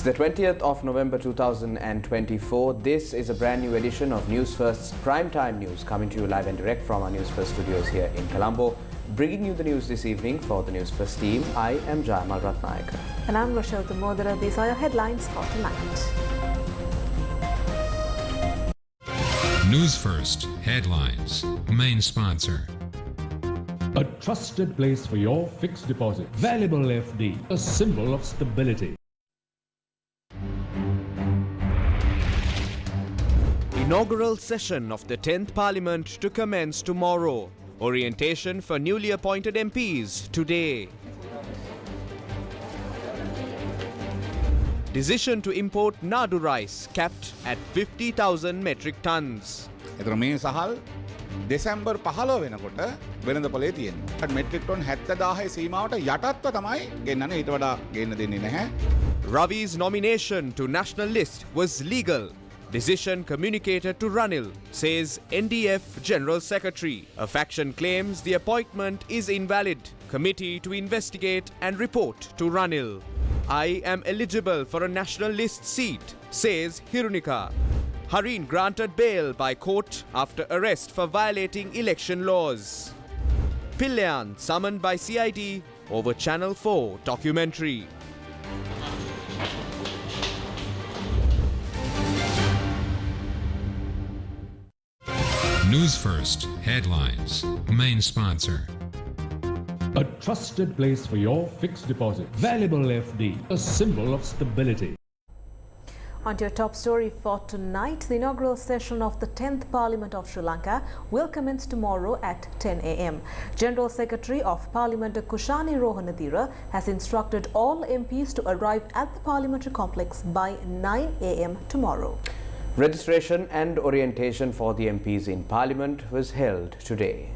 It's the 20th of November 2024. This is a brand new edition of Newsfirst's Primetime News, coming to you live and direct from our Newsfirst studios here in Colombo. Bringing you the news this evening for the Newsfirst team, I am Jayamal Ratnayaka. And I'm Rochelle Tumodara. These are your headlines for tonight. Newsfirst Headlines. Main sponsor. A trusted place for your fixed deposit. Valuable FD, a symbol of stability. Inaugural session of the 10th Parliament to commence tomorrow. Orientation for newly appointed MPs today. Decision to import Nadu rice capped at 50,000 metric tons. December 15 වෙනකොට වෙළඳ පොලේ තියෙනවා. Metric ton 70000 සීමාවට යටත්ව තමයි ගෙන්නන්නේ. ඊට වඩා ගෙන්න දෙන්නේ නැහැ. Ravi's nomination to national list was legal. Decision communicated to Ranil, says NDF General Secretary. A faction claims the appointment is invalid. Committee to investigate and report to Ranil. I am eligible for a national list seat, says Hirunika. Harin granted bail by court after arrest for violating election laws. Pillayan summoned by CID over Channel 4 documentary. Newsfirst Headlines. Main sponsor. A trusted place for your fixed deposit. Valuable FD, a symbol of stability. On to your top story for tonight, the inaugural session of the 10th Parliament of Sri Lanka will commence tomorrow at 10 a.m. General Secretary of Parliament Kushani Rohanadira has instructed all MPs to arrive at the parliamentary complex by 9 a.m. tomorrow. Registration and orientation for the MPs in Parliament was held today.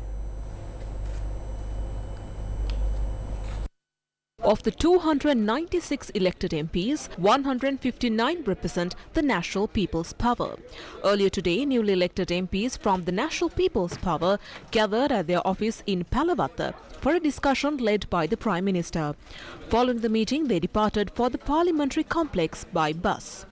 Of the 296 elected MPs, 159 represent the National People's Power. Earlier today, newly elected MPs from the National People's Power gathered at their office in Palavatta for a discussion led by the Prime Minister. Following the meeting, they departed for the parliamentary complex by bus.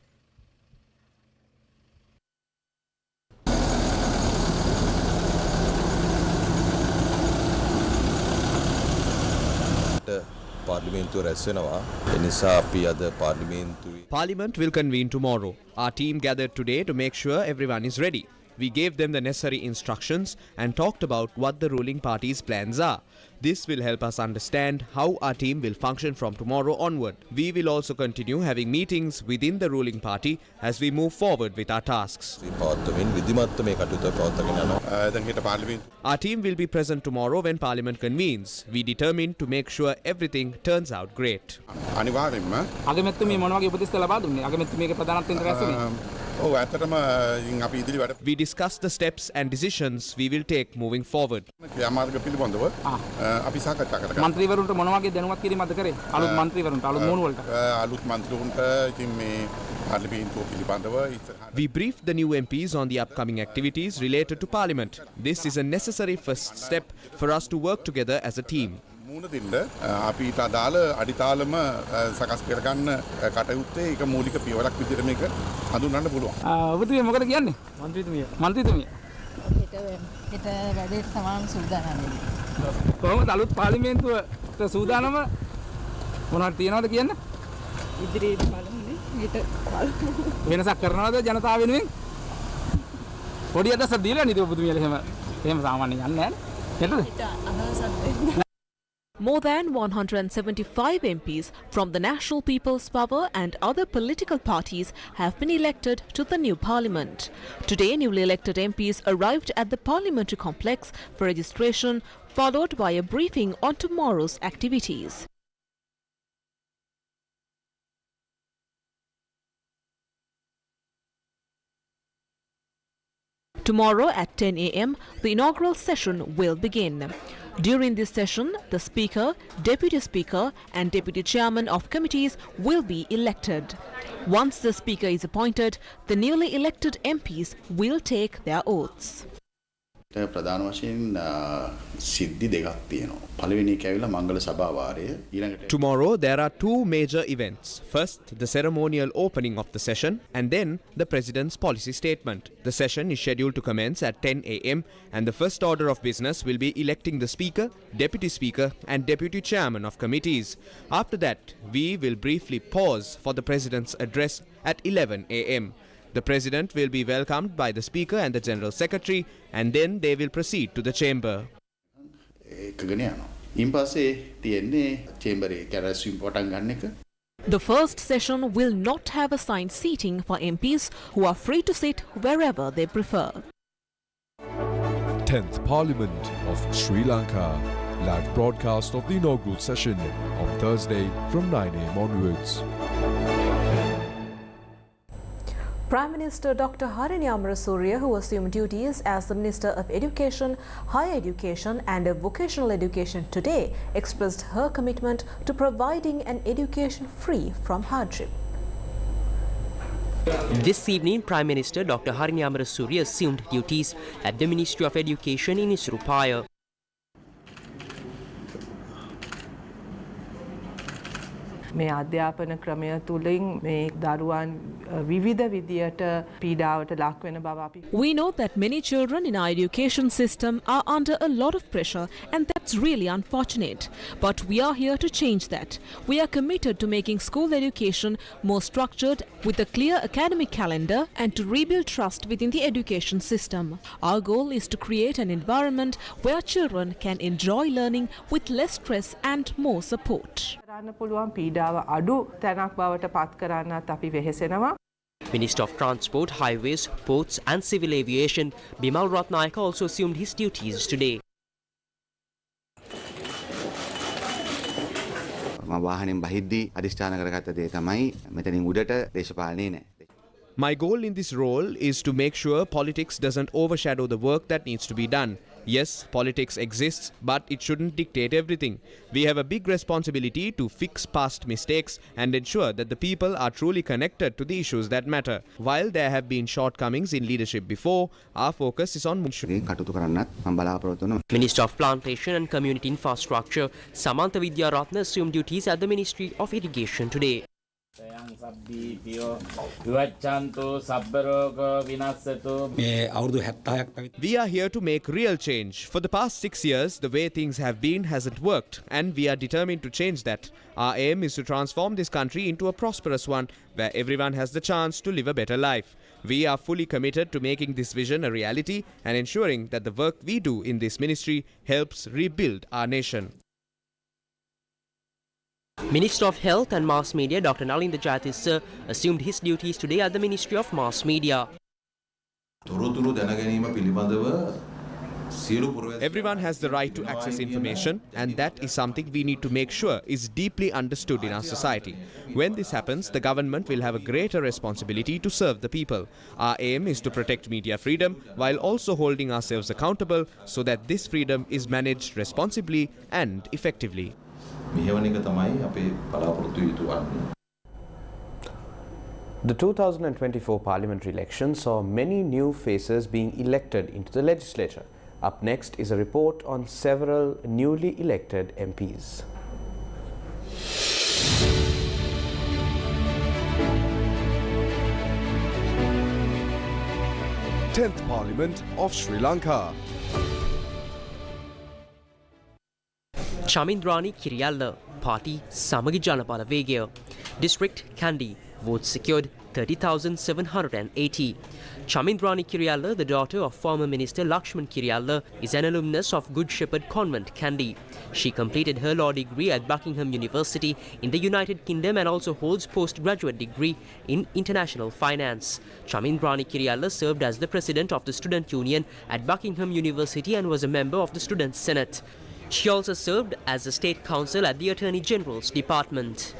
Parliament will convene tomorrow. Our team gathered today to make sure everyone is ready. We gave them the necessary instructions and talked about what the ruling party's plans are. This will help us understand how our team will function from tomorrow onward. We will also continue having meetings within the ruling party as we move forward with our tasks. Our team will be present tomorrow when Parliament convenes. We determined to make sure everything turns out great. We discussed the steps and decisions we will take moving forward. We briefed the new MPs on the upcoming activities related to Parliament. This is a necessary first step for us to work together as a team. අපිට අදාළ අඩිතාලම සකස් කරගන්න කටයුත්තේ ඒක මූලික පියවරක් විදිහට මේක හඳුන්වන්න පුළුවන්. ඔබතුමිය මොකද කියන්නේ? මන්ත්‍රීතුමිය. හෙට වැඩේට සමාන සූදානම් වෙන්නේ. කොහොමද අලුත් පාර්ලිමේන්තුවට සූදානම මොනවද තියනවද කියන්න? ඉදිරියට බලමුනේ. හෙට වෙනසක් කරනවද ජනතාව වෙනුවෙන්? පොඩි අදහසක් දීලා නේද ඔබතුමියලා එහෙම සාමාන්‍යයෙන් යන්නේ නැහැ. More than 175 MPs from the National People's Power and other political parties have been elected to the new parliament. Today, newly elected MPs arrived at the parliamentary complex for registration, followed by a briefing on tomorrow's activities. Tomorrow at 10 a.m., the inaugural session will begin. During this session, the Speaker, Deputy Speaker and Deputy Chairman of committees will be elected. Once the Speaker is appointed, the newly elected MPs will take their oaths. ප්‍රධාන වශයෙන් සිද්ධි දෙකක් තියෙනවා. පළවෙනි එක ඇවිල්ලා මංගල සභා වාරය. ඊළඟට Tomorrow there are two major events. First, the ceremonial opening of the session and then the President's policy statement. The session is scheduled to commence at 10 a.m. and the first order of business will be electing the Speaker, Deputy Speaker and Deputy Chairman of committees. After that, we will briefly pause for the President's address at 11 a.m. The President will be welcomed by the Speaker and the General Secretary and then they will proceed to the chamber. The first session will not have assigned seating for MPs who are free to sit wherever they prefer. 10th Parliament of Sri Lanka. Live broadcast of the inaugural session on Thursday from 9 a.m. onwards. Prime Minister Dr. Harin, who assumed duties as the Minister of Education, Higher Education and Vocational Education today, expressed her commitment to providing an education free from hardship. This evening, Prime Minister Dr. Harin assumed duties at the Ministry of Education in Isrupaya. මේ අධ්‍යාපන ක්‍රමය තුලින් මේ දරුවන් විවිධ විදියට පීඩාවට ලක් වෙන බව අපි We know that many children in our education system are under a lot of pressure and that's really unfortunate. But we are here to change that. We are committed to making school education more structured with a clear academic calendar and to rebuild trust within the education system. Our goal is to create an environment where children can enjoy learning with less stress and more support. Minister of Transport, Highways, Ports and Civil Aviation, Bimal Ratnayaka also assumed his duties today. My goal in this role is to make sure politics doesn't overshadow the work that needs to be done. Yes, politics exists, but it shouldn't dictate everything. We have a big responsibility to fix past mistakes and ensure that the people are truly connected to the issues that matter. While there have been shortcomings in leadership before, our focus is on Minister of Plantation and Community Infrastructure, Samantha Vidyaratna assumed duties at the Ministry of Irrigation today. We are here to make real change. For the past 6 years, the way things have been hasn't worked, and we are determined to change that. Our aim is to transform this country into a prosperous one, where everyone has the chance to live a better life. We are fully committed to making this vision a reality and ensuring that the work we do in this ministry helps rebuild our nation. Minister of Health and Mass Media Dr. Nalinda Jayatissa assumed his duties today at the Ministry of Mass Media. Everyone has the right to access information, and that is something we need to make sure is deeply understood in our society. When this happens, the government will have a greater responsibility to serve the people. Our aim is to protect media freedom while also holding ourselves accountable so that this freedom is managed responsibly and effectively. The 2024 parliamentary election saw many new faces being elected into the legislature. Up next is a report on several newly elected MPs. Tenth Parliament of Sri Lanka. Chamindrani Kiriyalla, Party Samagi Janapala Vegaya. District Kandy, votes secured 30,780. Chamindrani Kiriyalla, the daughter of former Minister Lakshman Kiriyalla, is an alumnus of Good Shepherd Convent, Kandy. She completed her law degree at Buckingham University in the United Kingdom and also holds postgraduate degree in international finance. Chamindrani Kiriyalla served as the president of the Student Union at Buckingham University and was a member of the Student Senate. She also served as a state counsel at the Attorney General's Department.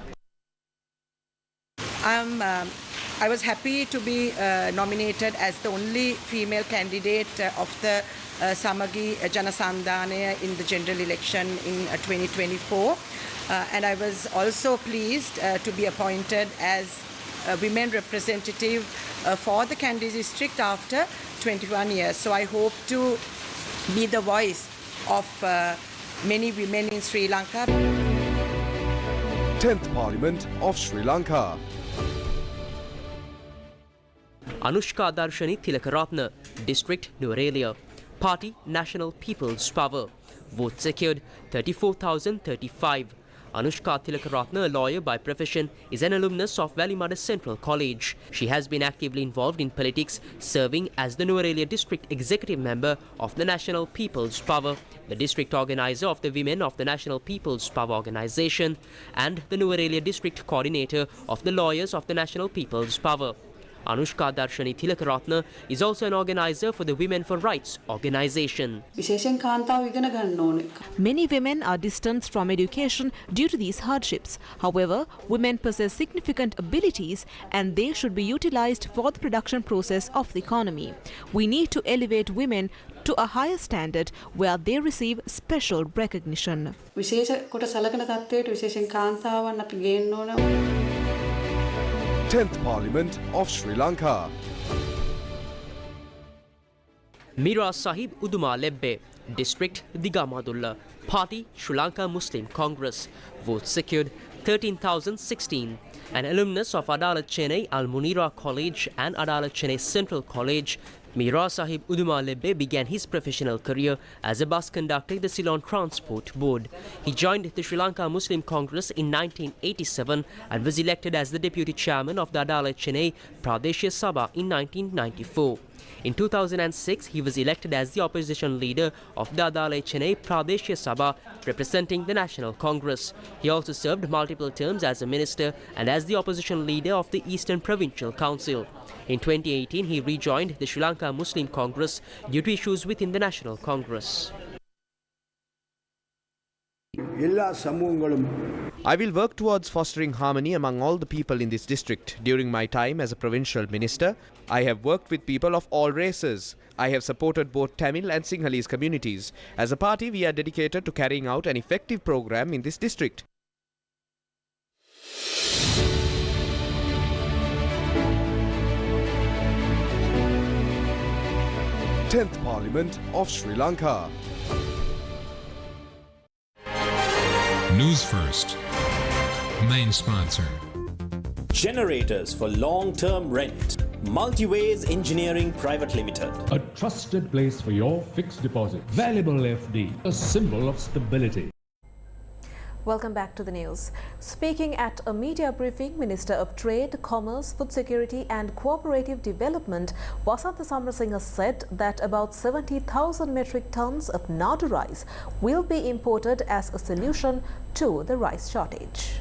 I was happy to be nominated as the only female candidate of the Samagi Janasandhanaya in the general election in 2024. And I was also pleased to be appointed as a women representative for the Kandy district after 21 years. So I hope to be the voice of many women in Sri Lanka. 10th Parliament of Sri Lanka. Anushka Darshani Tilakaratna, District Nuwara. Party National People's Power. Vote secured 34,035. Anushka Tilakaratna, a lawyer by profession, is an alumnus of Valimada Central College. She has been actively involved in politics, serving as the Nuwara District Executive Member of the National People's Power, the district organizer of the Women of the National People's Power Organization, and the Nuwara District Coordinator of the Lawyers of the National People's Power. Anushka Darshani Tilakaratna is also an organizer for the Women for Rights organization. Many women are distanced from education due to these hardships. However, women possess significant abilities and they should be utilized for the production process of the economy. We need to elevate women to a higher standard where they receive special recognition. 10th Parliament of Sri Lanka. Mira Sahib Uduma Lebbe, District Digamadulla. Party Sri Lanka Muslim Congress. Vote secured 13,016. An alumnus of Adalat Chennai Al Munira College and Adalat Chennai Central College, Mira Sahib Uduma Lebbe began his professional career as a bus conductor in the Ceylon Transport Board. He joined the Sri Lanka Muslim Congress in 1987 and was elected as the deputy chairman of the Adalat Chennai Pradeshya Sabha in 1994. In 2006, he was elected as the opposition leader of the Adalat Chennai Pradeshya Sabha, representing the National Congress. He also served multiple terms as a minister and as the opposition leader of the Eastern Provincial Council. In 2018, he rejoined the Sri Lanka Muslim Congress due to issues within the National Congress. I will work towards fostering harmony among all the people in this district. During my time as a provincial minister, I have worked with people of all races. I have supported both Tamil and Sinhalese communities. As a party, we are dedicated to carrying out an effective program in this district. Tenth Parliament of Sri Lanka. Newsfirst. Main sponsor. Generators for long-term rent. Multiways Engineering Private Limited. A trusted place for your fixed deposit. Valuable FD, a symbol of stability. Welcome back to the news. Speaking at a media briefing, Minister of Trade, Commerce, Food Security and Cooperative Development, Vasantha Samarasinha said that about 70,000 metric tons of Nadu rice will be imported as a solution to the rice shortage.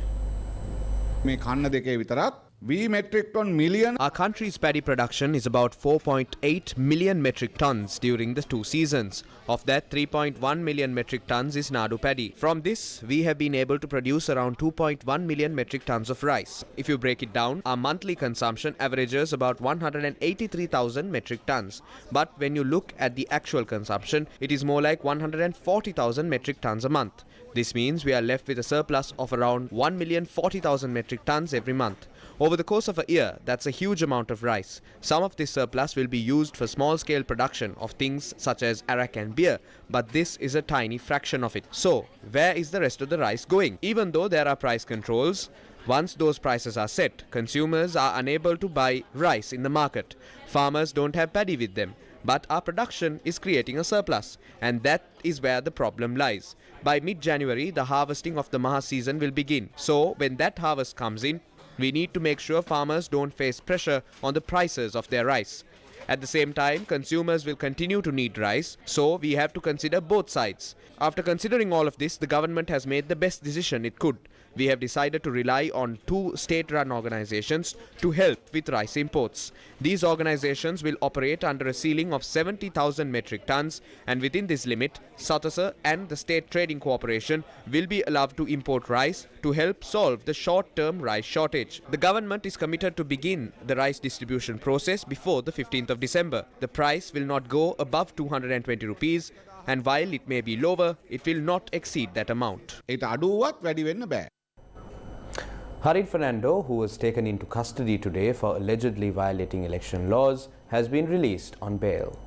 Our country's paddy production is about 4.8 million metric tons during the 2 seasons. Of that, 3.1 million metric tons is Nadu paddy. From this, we have been able to produce around 2.1 million metric tons of rice. If you break it down, our monthly consumption averages about 183,000 metric tons. But when you look at the actual consumption, it is more like 140,000 metric tons a month. This means we are left with a surplus of around 1,040,000 metric tons every month. Over the course of a year, that's a huge amount of rice. Some of this surplus will be used for small-scale production of things such as arak and beer, but this is a tiny fraction of it. So, where is the rest of the rice going? Even though there are price controls, once those prices are set, consumers are unable to buy rice in the market. Farmers don't have paddy with them. But our production is creating a surplus, and that is where the problem lies. By mid-January, the harvesting of the Maha season will begin. So, when that harvest comes in, we need to make sure farmers don't face pressure on the prices of their rice. At the same time, consumers will continue to need rice, so we have to consider both sides. After considering all of this, the government has made the best decision it could. We have decided to rely on 2 state-run organizations to help with rice imports. These organizations will operate under a ceiling of 70,000 metric tons, and within this limit, Sirasa and the State Trading Corporation will be allowed to import rice to help solve the short-term rice shortage. The government is committed to begin the rice distribution process before the 15th of December. The price will not go above 220 rupees, and while it may be lower, it will not exceed that amount. Harin Fernando, who was taken into custody today for allegedly violating election laws, has been released on bail.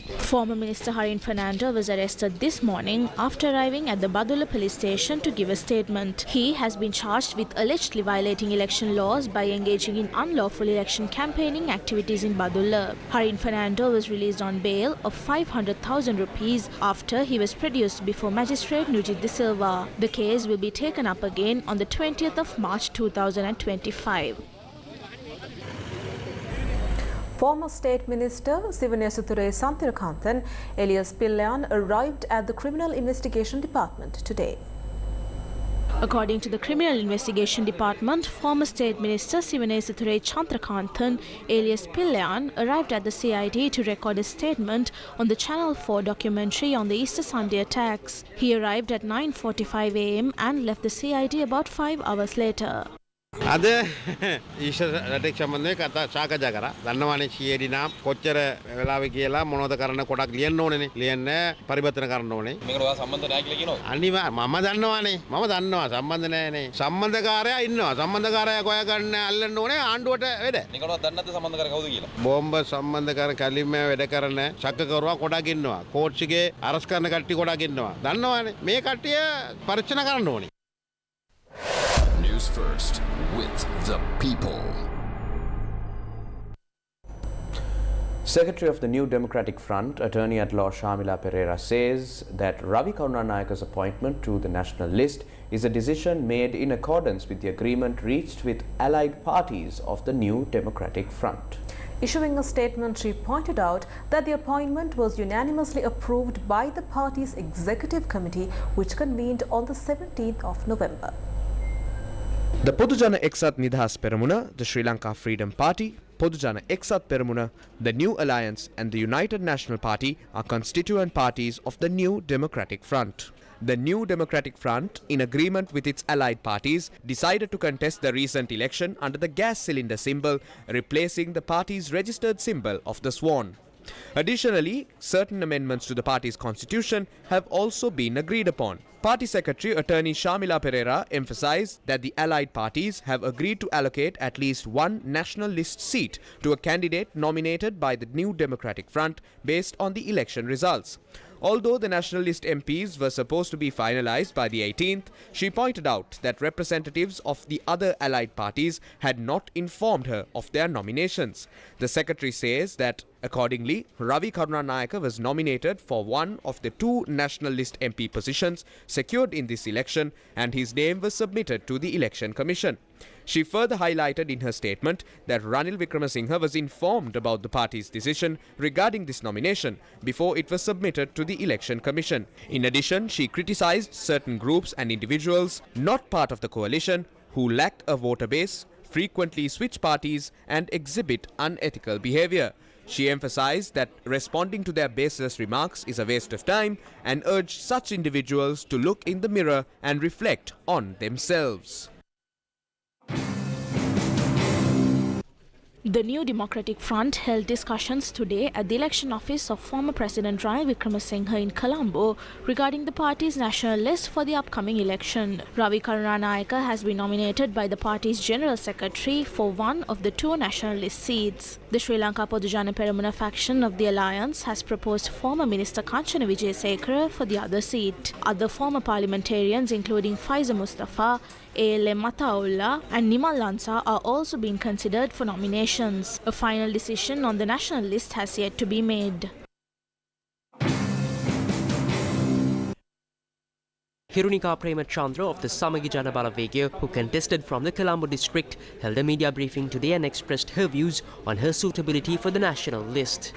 Former Minister Harin Fernando was arrested this morning after arriving at the Badulla police station to give a statement. He has been charged with allegedly violating election laws by engaging in unlawful election campaigning activities in Badulla. Harin Fernando was released on bail of 500,000 rupees after he was produced before Magistrate Nujit De Silva. The case will be taken up again on the 20th of March 2025. Former State Minister Sivanesuture Santirakanthan, Alias Pillan, arrived at the Criminal Investigation Department today. According to the Criminal Investigation Department, former State Minister Sivanesuture Chandrakantan, alias Pillan, arrived at the CID to record a statement on the Channel 4 documentary on the Easter Sunday attacks. He arrived at 9:45 am and left the CID about 5 hours later. අද ඊශ්වර රටේක් සම්බන්ධව කතා සාකච්ඡා කරා. දන්නවනේ CID නම් කොච්චර වෙලාවෙ කියලා මොනවද කරන්න කොටක් ලියන්න ඕනේනේ. ලියන්න පරිවර්තන කරන්න ඕනේ. මේකට ඔයා සම්බන්ධ නැහැ කියලා කියනවා. අනිවාර්ය මම දන්නවනේ. මම දන්නවා සම්බන්ධ නැහැනේ. සම්බන්ධකාරයා ඉන්නවා. සම්බන්ධකාරයා කොයා ගන්න අල්ලන්න ඕනේ ආණ්ඩුවට වැඩ. මේකට දන්නේ නැද්ද සම්බන්ධකාරයා කවුද කියලා? බෝම්බ සම්බන්ධකාර කලින්ම වැඩ කරන ශක්කකරුවා කොටක් ඉන්නවා. කෝට්ස්ගේ අරස් කරන කට්ටිය කොටක් ඉන්නවා. දන්නවනේ. මේ කට්ටිය පරීක්ෂණ කරන්න ඕනේ. Newsfirst with the people. Secretary of the New Democratic Front, Attorney at Law Shamila Pereira, says that Ravi Karunanayaka's appointment to the national list is a decision made in accordance with the agreement reached with allied parties of the New Democratic Front. Issuing a statement, she pointed out that the appointment was unanimously approved by the party's executive committee, which convened on the 17th of November. The Podujana Eksat Nidhas Peramuna, the Sri Lanka Freedom Party, Podujana Eksat Peramuna, the New Alliance and the United National Party are constituent parties of the New Democratic Front. The New Democratic Front, in agreement with its allied parties, decided to contest the recent election under the gas cylinder symbol, replacing the party's registered symbol of the swan. Additionally, certain amendments to the party's constitution have also been agreed upon. Party Secretary Attorney Shamila Pereira emphasized that the allied parties have agreed to allocate at least one national list seat to a candidate nominated by the New Democratic Front based on the election results. Although the national list MPs were supposed to be finalized by the 18th, she pointed out that representatives of the other allied parties had not informed her of their nominations. The secretary says that accordingly, Ravi Karunanayaka was nominated for one of the two national list MP positions secured in this election, and his name was submitted to the Election Commission. She further highlighted in her statement that Ranil Wickremesinghe was informed about the party's decision regarding this nomination before it was submitted to the Election Commission. In addition, she criticized certain groups and individuals not part of the coalition who lack a voter base, frequently switch parties and exhibit unethical behavior. She emphasized that responding to their baseless remarks is a waste of time and urged such individuals to look in the mirror and reflect on themselves. The New Democratic Front held discussions today at the election office of former President Ranil Wickremesinghe in Colombo regarding the party's national list for the upcoming election. Ravi Karunanayaka has been nominated by the party's General Secretary for one of the two national list seats. The Sri Lanka Podujana Peramuna faction of the Alliance has proposed former Minister Kanchana Wijesekara for the other seat. Other former parliamentarians including Faiza Mustafa, ALM Mataullah and Nimal Lansa are also being considered for nominations. A final decision on the national list has yet to be made. Hirunika Premachandra of the Samagi Jana Balavegya, who contested from the Colombo district, held a media briefing today and expressed her views on her suitability for the national list.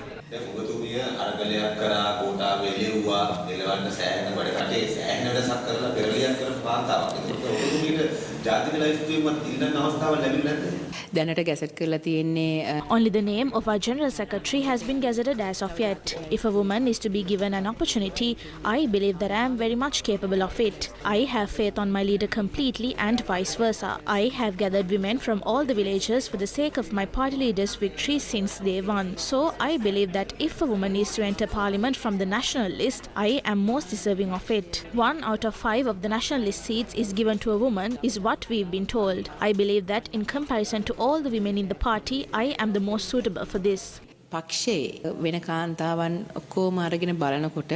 Only the name of our General Secretary has been gazetted as of yet. If a woman is to be given an opportunity, I believe that I am very much capable of it. I have faith on my leader completely and vice versa. I have gathered women from all the villages for the sake of my party leader's victory since day one. So I believe that if a woman is to enter parliament from the national list, I am most deserving of it. 1 out of 5 of the national list seats is given to a woman is what we've been told. I believe that in comparison to all the women in the party, I am the most suitable for this. පක්ෂයේ වෙන කාන්තාවන් ඔක්කොම අරගෙන බලනකොට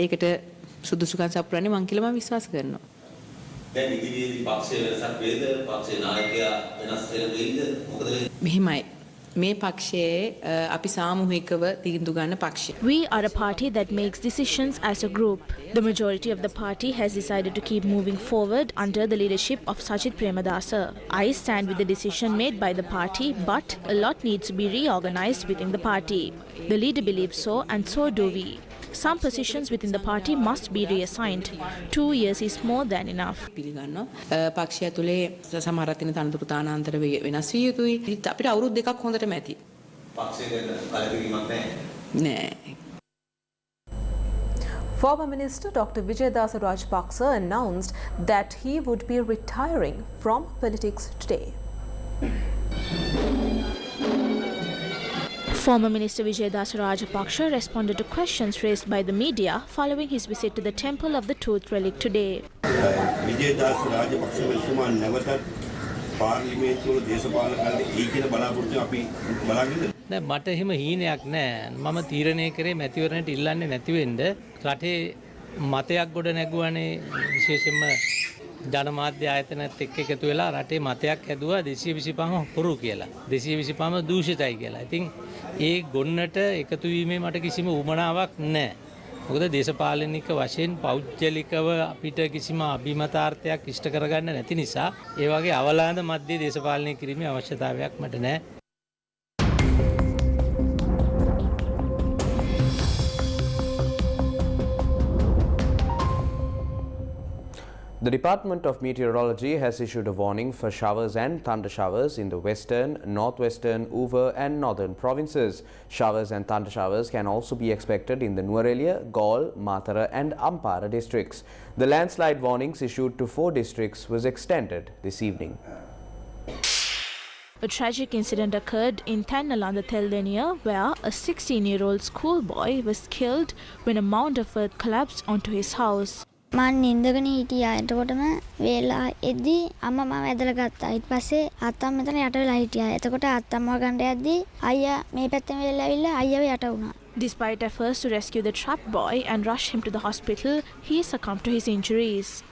ඒකට සුදුසුකම් සපුරන්නේ මං කියලා මම විශ්වාස කරනවා. දැන් ඉදිරියේදී පක්ෂයේ වෙනසක් වේද? පක්ෂයේ නායකයා වෙනස් වෙයිද? මොකද මෙහිමයි මේ පක්ෂයේ අපි සාමූහිකව තීන්දුව ගන්න පක්ෂය. We are a party that makes decisions as a group. The majority of the party has decided to keep moving forward under the leadership of Sajith Premadasa. I stand with the decision made by the party, but a lot needs to be reorganized within the party. The leader believes so, and so do we. Some positions within the party must be reassigned. 2 years is more than enough. පක්ෂය තුලේ සමහර රටින තනතුරු තානාන්තර වෙනස් විය යුතුයි. අපිට අවුරුදු දෙකක් හොඳටම ඇති. පක්ෂයේ කලකිරීමක් නැහැ. නෑ. Former Minister Dr. Vijayadasa Rajapaksa announced that he would be retiring from politics today. Former Minister Vijayadasa Rajapaksa responded to questions raised by the media following his visit to the Temple of the Tooth Relic today. Vijayadasa Rajapaksa මෙතුමා නැවතත් පාර්ලිමේන්තුවේ දේශපාලකයන්ට ඒ කියන බලාපොරොත්තු අපි බලාගෙනද? දැන් මට එහෙම හීනයක් නැහැ. මම තීරණය කරේ මැතිවරණයට ඉල්ලන්නේ නැති වෙන්න. රටේ මතයක් ගොඩ නැගුවානේ විශේෂයෙන්ම ජනමාධ්‍ය ආයතනත් එක්ක එකතු වෙලා රටේ මතයක් හැදුවා 225ම හුරු කියලා. 225ම දූෂිතයි කියලා. ඉතින් ඒ ගොන්නට එකතු වීමේ මට කිසිම උවමනාවක් නැහැ. මොකද දේශපාලනික වශයෙන් පෞද්ගලිකව අපිට කිසිම අභිමතාර්ථයක් ඉෂ්ට කරගන්න නැති නිසා ඒ වගේ අවලාද මැද්දේ දේශපාලනය කිරීමේ අවශ්‍යතාවයක් මට නැහැ. The Department of Meteorology has issued a warning for showers and thunder showers in the western, northwestern, Uva and northern provinces. Showers and thunder showers can also be expected in the Nuwara, Galle, Matara and Ampara districts. The landslide warnings issued to 4 districts was extended this evening. A tragic incident occurred in Tannalanda, Telvenia, where a 16-year-old schoolboy was killed when a mound of earth collapsed onto his house. මම නින්දගෙන හිටියා. එතකොටම වේලා එද්දි අම්මා මාව ඇදලා ගත්තා. ඊට පස්සේ අත්තම්ම මෙතන යට වෙලා හිටියා. එතකොට අත්තම්මව ගන්න යද්දි අයියා මේ පැත්තෙන් වෙලා ඇවිල්ලා අයියාව යට වුණා. Despite efforts to rescue the trapped boy and rush him to the hospital, he succumbed to his injuries.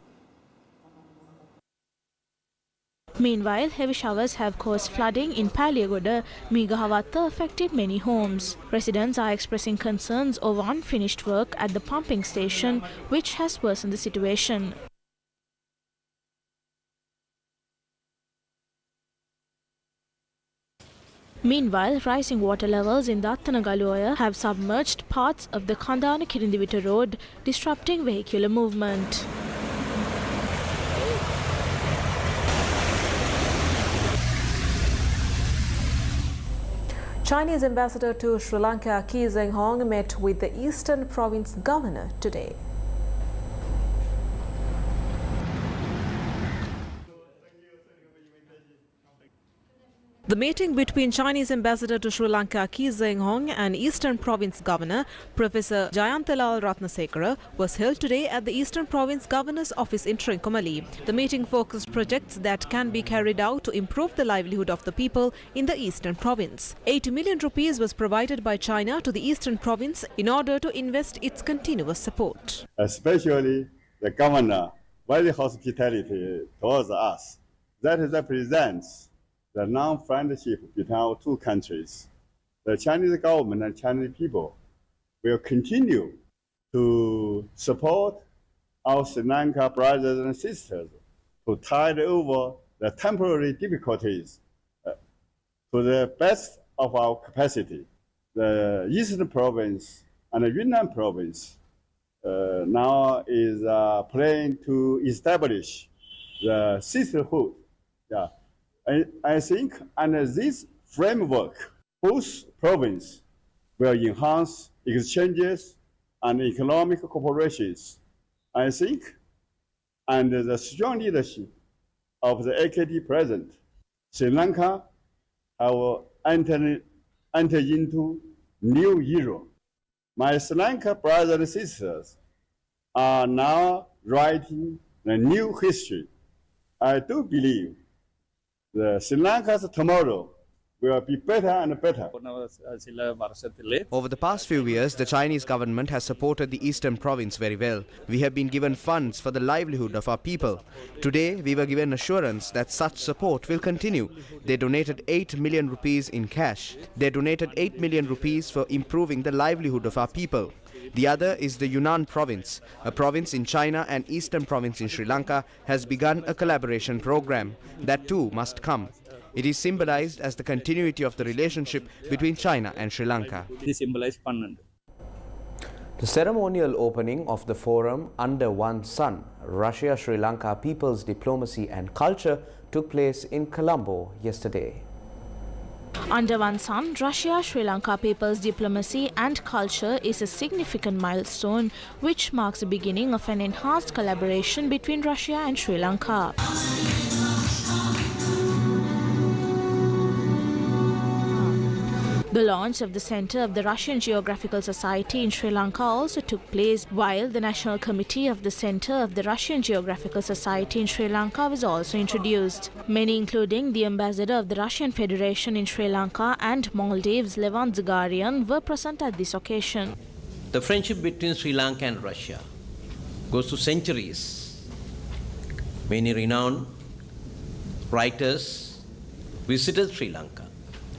Meanwhile, heavy showers have caused flooding in Paliagoda. Megahavatta affected many homes. Residents are expressing concerns over unfinished work at the pumping station, which has worsened the situation. Meanwhile, rising water levels in the Attanagaloya have submerged parts of the Kandana Kirindivita road, disrupting vehicular movement. Chinese ambassador to Sri Lanka, Kee Zeng-hong, met with the Eastern Province governor today. The meeting between Chinese ambassador to Sri Lanka, Kee Zeng-hong, and Eastern Province Governor Professor Jayanthilal Ratnasekara was held today at the Eastern Province Governor's office in Trincomalee. The meeting focused projects that can be carried out to improve the livelihood of the people in the Eastern Province. 80 million rupees was provided by China to the Eastern Province in order to invest its continuous support. Especially the governor, very hospitality towards us. That represents the non-friendship between our two countries. The Chinese government and Chinese people will continue to support our Sri Lanka brothers and sisters to tide over the temporary difficulties to the best of our capacity. The Eastern Province and the Yunnan Province now is planning to establish the sisterhood. Yeah. I think under this framework, both provinces will enhance exchanges and economic cooperations. I think under the strong leadership of the AKT President, Sri Lanka will enter into new era. My Sri Lanka brothers and sisters are now writing a new history. I do believe the Sri Lanka's tomorrow will be better and better. Over the past few years, the Chinese government has supported the eastern province very well. We have been given funds for the livelihood of our people. Today, we were given assurance that such support will continue. They donated 8 million rupees in cash. They donated 8 million rupees for improving the livelihood of our people. The other is the Yunnan province. A province in China and eastern province in Sri Lanka has begun a collaboration program. That too must come. It is symbolized as the continuity of the relationship between China and Sri Lanka. The ceremonial opening of the forum Under One Sun, Russia-Sri Lanka People's Diplomacy and Culture took place in Colombo yesterday. Under One Sun, Russia-Sri Lanka People's Diplomacy and Culture is a significant milestone which marks the beginning of an enhanced collaboration between Russia and Sri Lanka. The launch of the Centre of the Russian Geographical Society in Sri Lanka also took place, while the National Committee of the Centre of the Russian Geographical Society in Sri Lanka was also introduced. Many, including the Ambassador of the Russian Federation in Sri Lanka and Maldives, Levant Zagarian, were present at this occasion. The friendship between Sri Lanka and Russia goes to centuries. Many renowned writers visited Sri Lanka.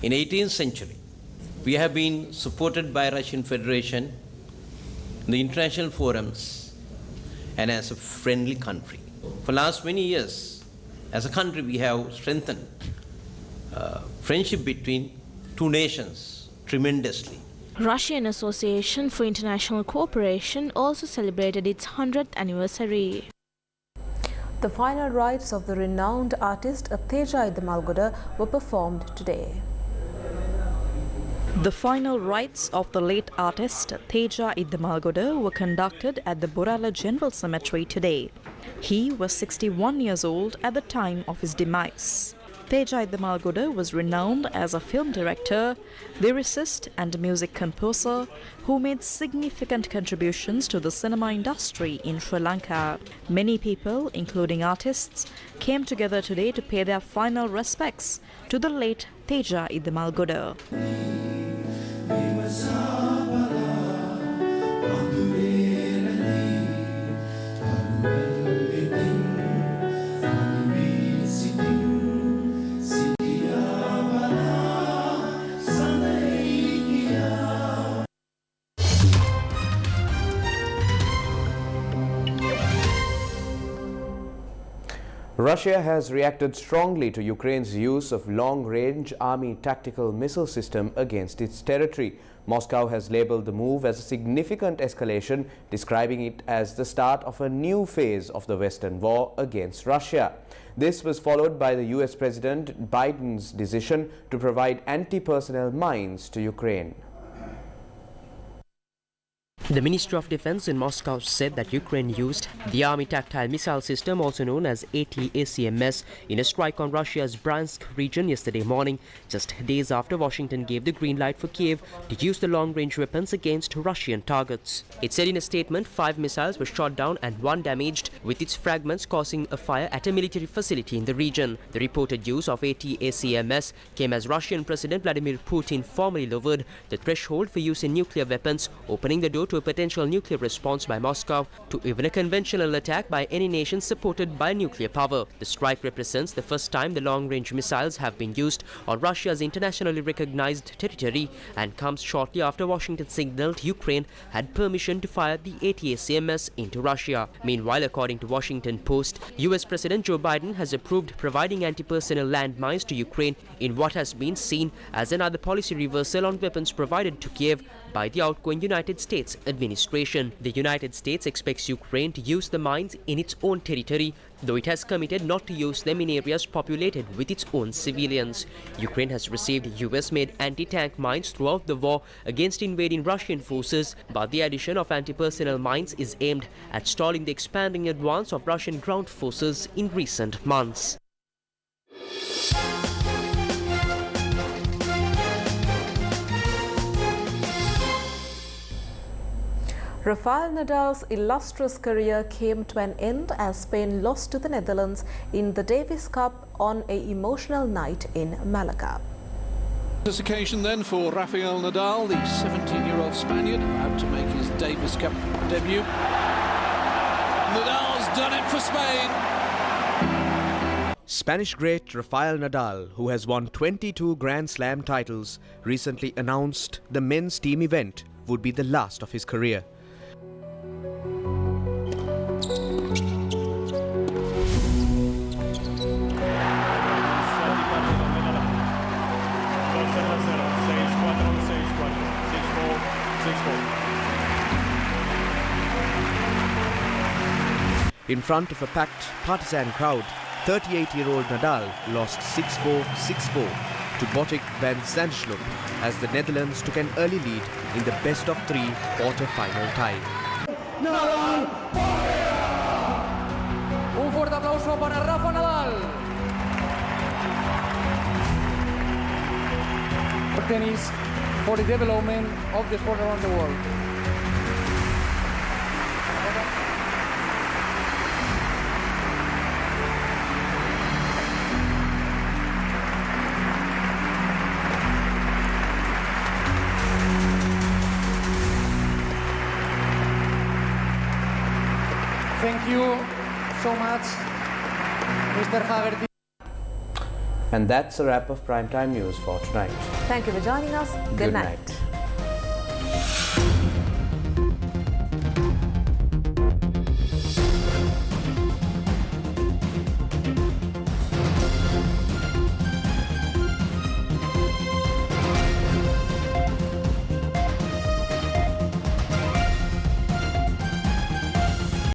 In 18th century, we have been supported by Russian Federation in the international forums and as a friendly country. For last many years, as a country, we have strengthened friendship between two nations tremendously. Russian Association for International Cooperation also celebrated its 100th anniversary. The final rites of the renowned artist Teja Idmalgoda were performed today. The final rites of the late artist Teja Idmalgoda were conducted at the Borala General Cemetery today. He was 61 years old at the time of his demise. Teja Idmalgoda was renowned as a film director, lyricist and music composer who made significant contributions to the cinema industry in Sri Lanka. Many people, including artists, came together today to pay their final respects to the late Teja Idmalgoda. Russia has reacted strongly to Ukraine's use of long-range army tactical missile system against its territory. Moscow has labeled the move as a significant escalation, describing it as the start of a new phase of the Western war against Russia. This was followed by the US President Biden's decision to provide anti-personnel mines to Ukraine. The Ministry of Defense in Moscow said that Ukraine used the Army Tactile Missile System, also known as ATACMS, in a strike on Russia's Bryansk region yesterday morning, just days after Washington gave the green light for Kiev to use the long-range weapons against Russian targets. It said in a statement 5 missiles were shot down and 1 damaged, with its fragments causing a fire at a military facility in the region. The reported use of ATACMS came as Russian President Vladimir Putin formally lowered the threshold for use in nuclear weapons, opening the door to a potential nuclear response by Moscow to even a conventional attack by any nation supported by nuclear power. The strike represents the first time the long-range missiles have been used on Russia's internationally recognized territory and comes shortly after Washington signaled Ukraine had permission to fire the ATACMS into Russia. Meanwhile, according to Washington Post, US President Joe Biden has approved providing anti-personnel landmines to Ukraine in what has been seen as another policy reversal on weapons provided to Kiev by the outgoing United States administration. The United States expects Ukraine to use the mines in its own territory, though it has committed not to use them in areas populated with its own civilians. Ukraine has received US-made anti-tank mines throughout the war against invading Russian forces, but the addition of anti-personnel mines is aimed at stalling the expanding advance of Russian ground forces in recent months. Rafael Nadal's illustrious career came to an end as Spain lost to the Netherlands in the Davis Cup on an emotional night in Malaga. This occasion then for Rafael Nadal, the 17-year-old Spaniard, about to make his Davis Cup debut. Nadal's done it for Spain. Spanish great Rafael Nadal, who has won 22 Grand Slam titles, recently announced the men's team event would be the last of his career. In front of a packed partisan crowd, 38-year-old Nadal lost 6-4, 6-4 to Botic van Zandschulp as the Netherlands took an early lead in the best-of-3 quarter-final tie. Un fuerte aplauso para Rafa Nadal. For tennis, for the development of the sport around the world. Thank you so much, Mr. Haverty. And that's a wrap of Primetime News for tonight. Thank you for joining us. Good night.